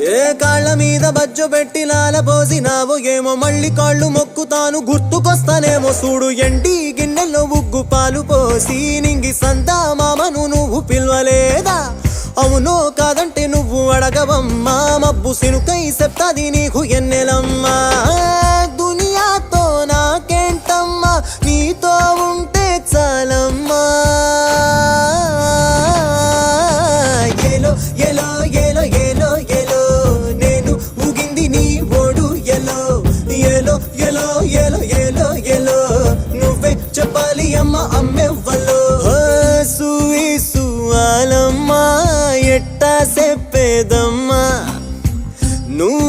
ఏ కాళ్ళ మీద బజ్జు పెట్టి లాలపోసినావు ఏమో మళ్ళీ కాళ్ళు మొక్కుతాను గుర్తుకొస్తానేమో చూడు ఎండి గిన్నెల్లో ఉగ్గు పాలు పోసి నింగి సంతా మామను నువ్వు పిలవలేదా అవునో కాదంటే నువ్వు అడగవమ్మా మబ్బు సినుకై చెప్తాది నీకు ఎన్నెలమ్మా దునియాతో నాకేంటమ్మా నీతో ఉంటే చాలమ్మా ఏలో ఏలో ఏలో ఏలో ఏలో నేను ఊగింది నీ ఓడు ఎలో ఏలో ఏలో ఏలో ఏలో ఏలో నువ్వే చెప్పాలి అమ్మ అమ్మెవ్వలో సువాలమ్మా ఎట్టా చెప్పేదమ్మా నువ్వు